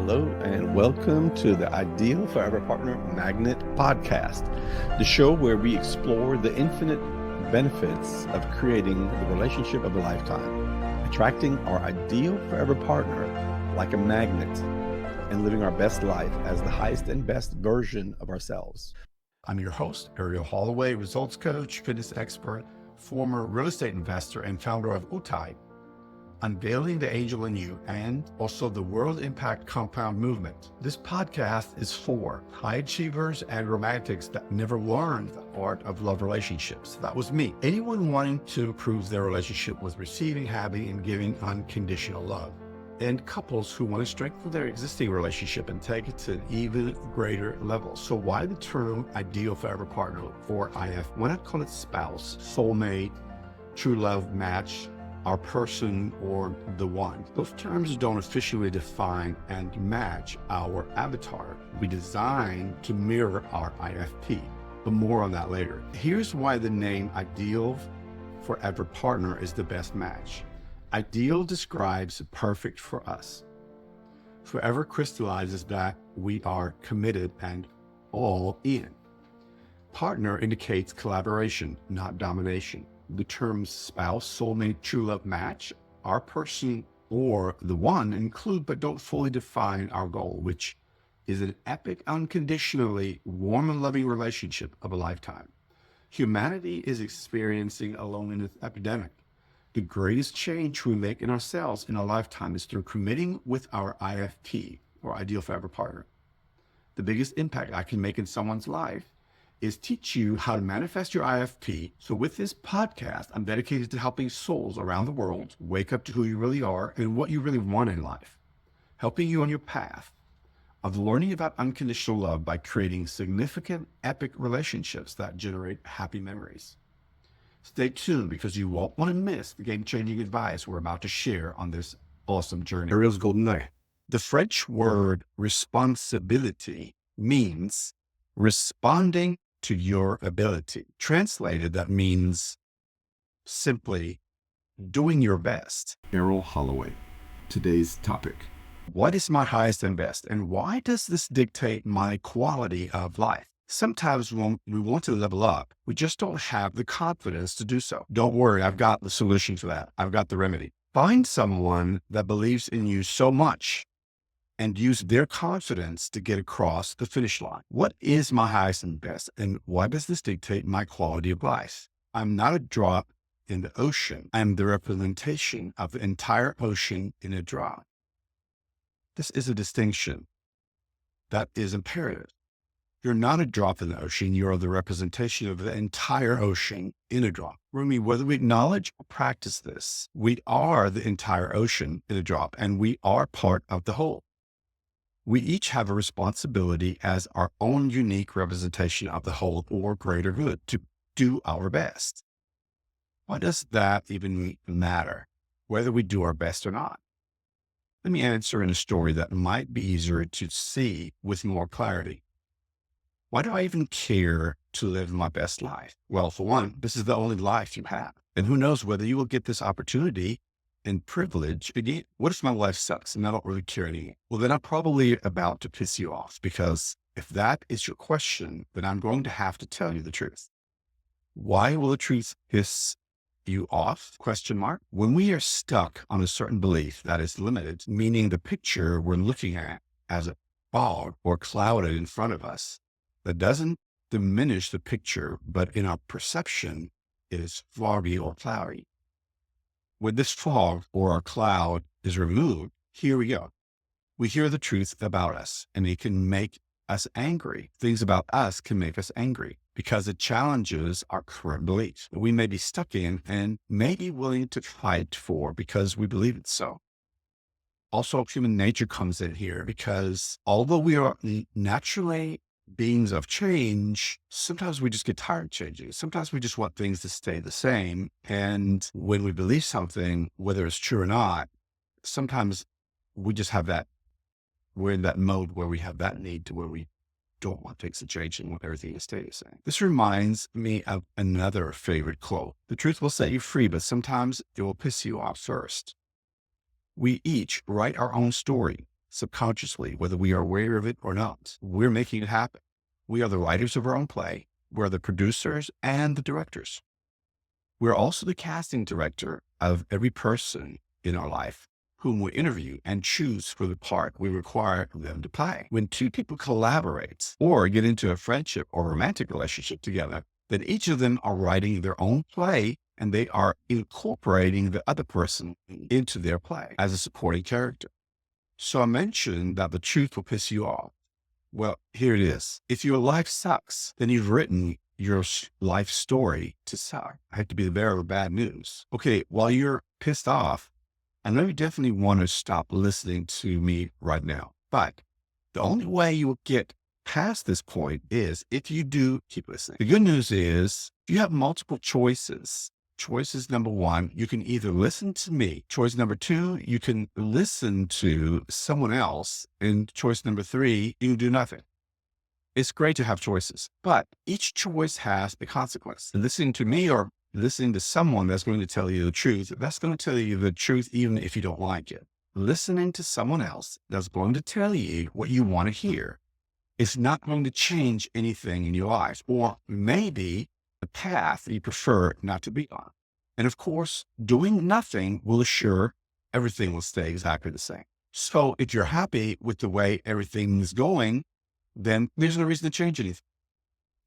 Hello and welcome to the Ideal Forever Partner Magnet podcast, the show where we explore the infinite benefits of creating the relationship of a lifetime, attracting our ideal forever partner like a magnet, and living our best life as the highest and best version of ourselves. I'm your host, Arell, Holloway, results coach, fitness expert, former real estate investor, and founder of UTAIY, Unveiling the Angel in You, and also the World Impact Compound Movement. This podcast is for high achievers and romantics that never learned the art of love relationships. That was me. Anyone wanting to improve their relationship with receiving, having, and giving unconditional love. And couples who want to strengthen their existing relationship and take it to an even greater level. So why the term ideal forever partner, or IF? Why not call it spouse, soulmate, true love match, our person, or the one? Those terms don't officially define and match our avatar. We design to mirror our IFP, but more on that later. Here's why the name Ideal Forever Partner is the best match. Ideal describes perfect for us. Forever crystallizes that we are committed and all in. Partner indicates collaboration, not domination. The terms spouse, soulmate, true love match, our person, or the one include but don't fully define our goal, which is an epic, unconditionally warm and loving relationship of a lifetime. Humanity is experiencing a loneliness epidemic. The greatest change we make in ourselves in a lifetime is through committing with our IFP, or Ideal Forever Partner. The biggest impact I can make in someone's life is teach you how to manifest your IFP. So with this podcast, I'm dedicated to helping souls around the world wake up to who you really are and what you really want in life, helping you on your path of learning about unconditional love by creating significant, epic relationships that generate happy memories. Stay tuned because you won't want to miss the game-changing advice we're about to share on this awesome journey. Ariel's golden eye. The French word responsibility means responding to your ability. Translated, that means simply doing your best. Arell Holloway, today's topic. What is my highest and best? And why does this dictate my quality of life? Sometimes when we want to level up, we just don't have the confidence to do so. Don't worry, I've got the solution for that. I've got the remedy. Find someone that believes in you so much and use their confidence to get across the finish line. What is my highest and best? And why does this dictate my quality of life? I'm not a drop in the ocean. I'm the representation of the entire ocean in a drop. This is a distinction that is imperative. You're not a drop in the ocean. You're the representation of the entire ocean in a drop. Rumi, whether we acknowledge or practice this, we are the entire ocean in a drop, and we are part of the whole. We each have a responsibility as our own unique representation of the whole or greater good to do our best. Why does that even matter, whether we do our best or not? Let me answer in a story that might be easier to see with more clarity. Why do I even care to live my best life? Well, for one, this is the only life you have. And who knows whether you will get this opportunity and privilege again. What if my life sucks and I don't really care anymore? Well, then I'm probably about to piss you off, because if that is your question, then I'm going to have to tell you the truth. Why will the truth piss you off? Question mark. When we are stuck on a certain belief that is limited, meaning the picture we're looking at as a fog or clouded in front of us, that doesn't diminish the picture, but in our perception is foggy or cloudy. When this fog or our cloud is removed, here we go. We hear the truth about us, and it can make us angry. Things about us can make us angry because it challenges our current beliefs that we may be stuck in and may be willing to fight for because we believe it so. Also, human nature comes in here because although we are naturally beings of change, sometimes we just get tired of changing. Sometimes we just want things to stay the same. And when we believe something, whether it's true or not, sometimes we just have that, we're in that mode where we have that need to where we don't want things to change and want everything to stay the same. This reminds me of another favorite quote. The truth will set you free, but sometimes it will piss you off first. We each write our own story. subconsciously, whether we are aware of it or not. We're making it happen. We are the writers of our own play. We're the producers and the directors. We're also the casting director of every person in our life whom we interview and choose for the part we require them to play. When two people collaborate or get into a friendship or romantic relationship together, then each of them are writing their own play and they are incorporating the other person into their play as a supporting character. So I mentioned that the truth will piss you off. Well, here it is. If your life sucks, then you've written your life story to suck. I have to be the bearer of bad news. Okay, while you're pissed off, I know you definitely want to stop listening to me right now, but the only way you will get past this point is if you do keep listening. The good news is you have multiple choices. Choices number one, you can either listen to me. Choice number two, you can listen to someone else. And choice number three, you can do nothing. It's great to have choices, but each choice has a consequence. Listening to me or listening to someone that's going to tell you the truth, that's going to tell you the truth even if you don't like it. Listening to someone else that's going to tell you what you want to hear is not going to change anything in your life, or maybe the path you prefer not to be on. And of course, doing nothing will assure everything will stay exactly the same. So if you're happy with the way everything is going, then there's no reason to change anything.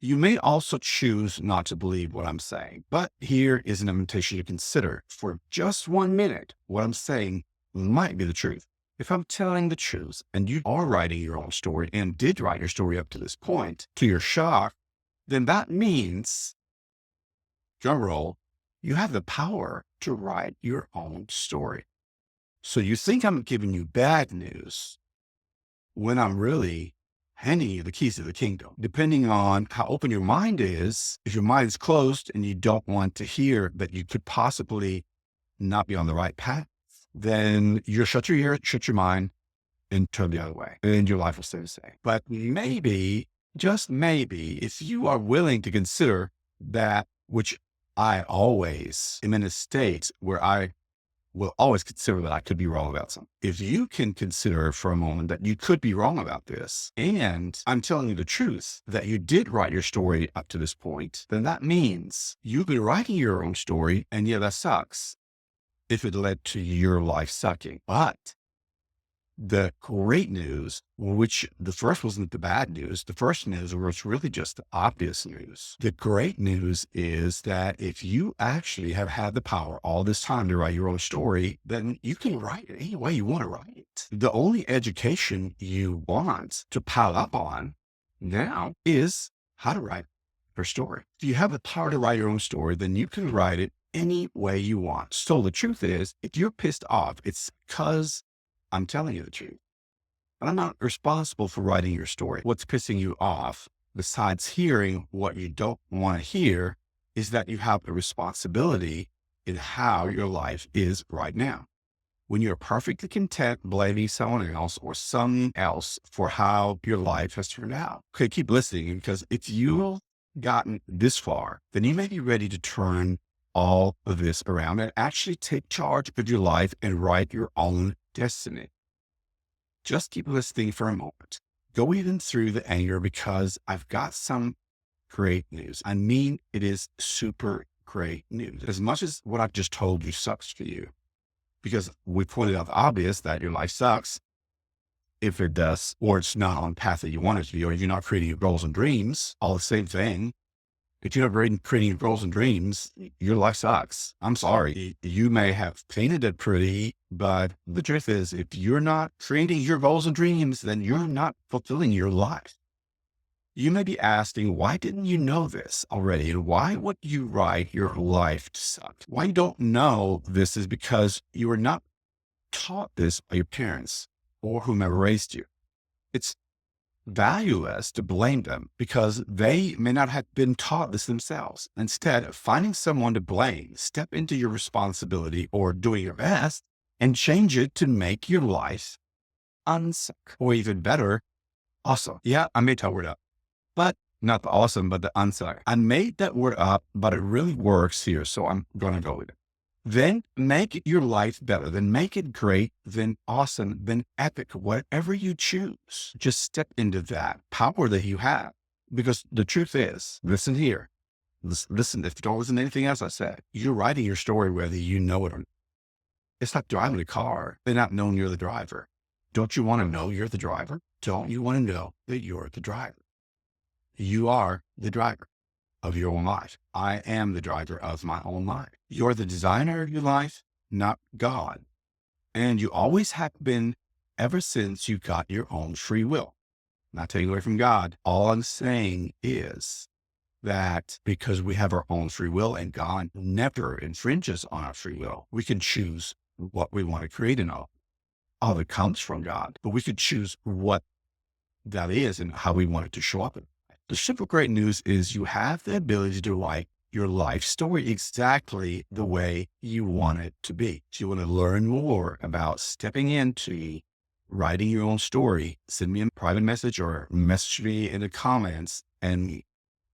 You may also choose not to believe what I'm saying, but here is an invitation to consider for just 1 minute what I'm saying might be the truth. If I'm telling the truth and you are writing your own story and did write your story up to this point, to your shock, then that means, drum roll, you have the power to write your own story. So you think I'm giving you bad news when I'm really handing you the keys to the kingdom. Depending on how open your mind is, if your mind is closed and you don't want to hear that you could possibly not be on the right path, then you'll shut your ear, shut your mind, and turn the other way, and your life will stay the same. But maybe, just maybe, if you are willing to consider that, which I always am in a state where I will always consider that I could be wrong about something. If you can consider for a moment that you could be wrong about this, and I'm telling you the truth, that you did write your story up to this point, then that means you've been writing your own story, and yeah, that sucks if it led to your life sucking. But the great news, which the first wasn't the bad news, the first news was really just the obvious news. The great news is that if you actually have had the power all this time to write your own story, then you can write it any way you want to write it. The only education you want to pile up on now is how to write your story. If you have the power to write your own story, then you can write it any way you want. So the truth is, if you're pissed off, it's because I'm telling you the truth. But I'm not responsible for writing your story. What's pissing you off, besides hearing what you don't want to hear, is that you have a responsibility in how your life is right now. When you're perfectly content blaming someone else or someone else for how your life has turned out. Okay, keep listening, because if you've gotten this far, then you may be ready to turn all of this around and actually take charge of your life and write your own destiny. Just keep listening for a moment. Go even through the anger, because I've got some great news. I mean, it is super great news. As much as what I've just told you sucks for you, because we pointed out the obvious that your life sucks if it does, or it's not on the path that you want it to be, or if you're not creating your goals and dreams, all the same thing. If you're not creating your goals and dreams, your life sucks. I'm sorry. You may have painted it pretty, but the truth is, if you're not creating your goals and dreams, then you're not fulfilling your life. You may be asking, why didn't you know this already? And why would you write your life to suck? Why you don't know this is because you were not taught this by your parents or whomever raised you. It's valueless to blame them, because they may not have been taught this themselves. Instead of finding someone to blame, step into your responsibility or doing your best and change it to make your life unsuck, or even better, awesome. Yeah, I made that word up, but not the awesome, but the unsuck. I made that word up, but it really works here. So I'm going to go with it. Then make your life better. Then make it great. Then awesome. Then epic. Whatever you choose, just step into that power that you have. Because the truth is, listen here. Listen, if you don't listen to anything else I said, you're writing your story whether you know it or not. It's like driving a car and not knowing you're the driver. Don't you want to know you're the driver? Don't you want to know that you're the driver? You are the driver of your own life. I am the driver of my own life. You're the designer of your life, not God. And you always have been ever since you got your own free will. Not taking away from God. All I'm saying is that because we have our own free will and God never infringes on our free will, we can choose what we want to create in all. All that comes from God, but we could choose what that is and how we want it to show up. The simple great news is you have the ability to write your life story exactly the way you want it to be. So you want to learn more about stepping into writing your own story, send me a private message or message me in the comments and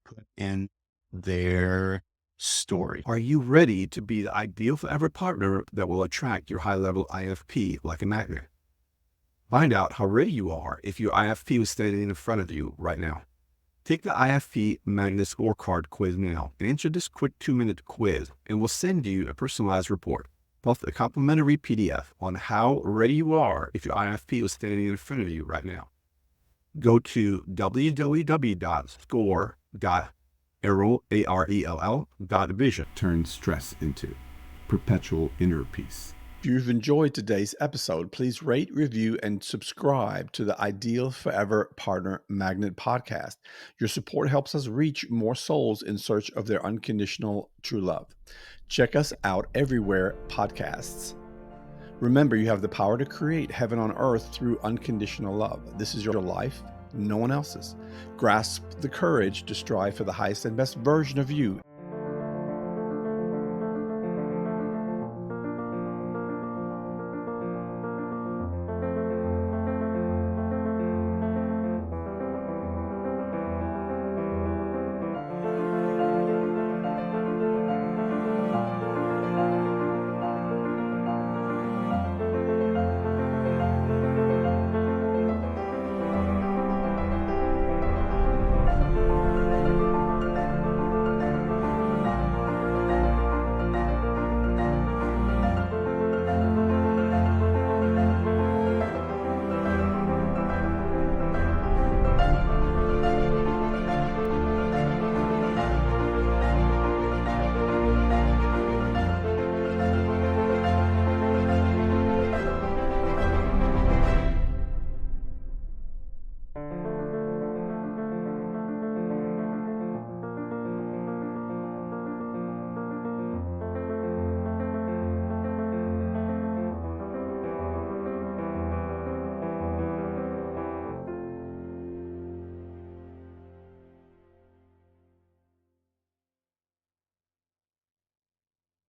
put in their story. Are you ready to be the ideal forever partner that will attract your high-level IFP like a magnet? Find out how ready you are if your IFP was standing in front of you right now. Take the IFP Magnet Scorecard quiz now and answer this quick 2-minute quiz, and we'll send you a personalized report, plus a complimentary PDF on how ready you are if your IFP was standing in front of you right now. Go to www.score.arell.vision. Turn stress into perpetual inner peace. If you've enjoyed today's episode, please rate, review, and subscribe to the Ideal Forever Partner Magnet podcast. Your support helps us reach more souls in search of their unconditional true love. Check us out everywhere podcasts. Remember, you have the power to create heaven on earth through unconditional love. This is your life, no one else's. Grasp the courage to strive for the highest and best version of you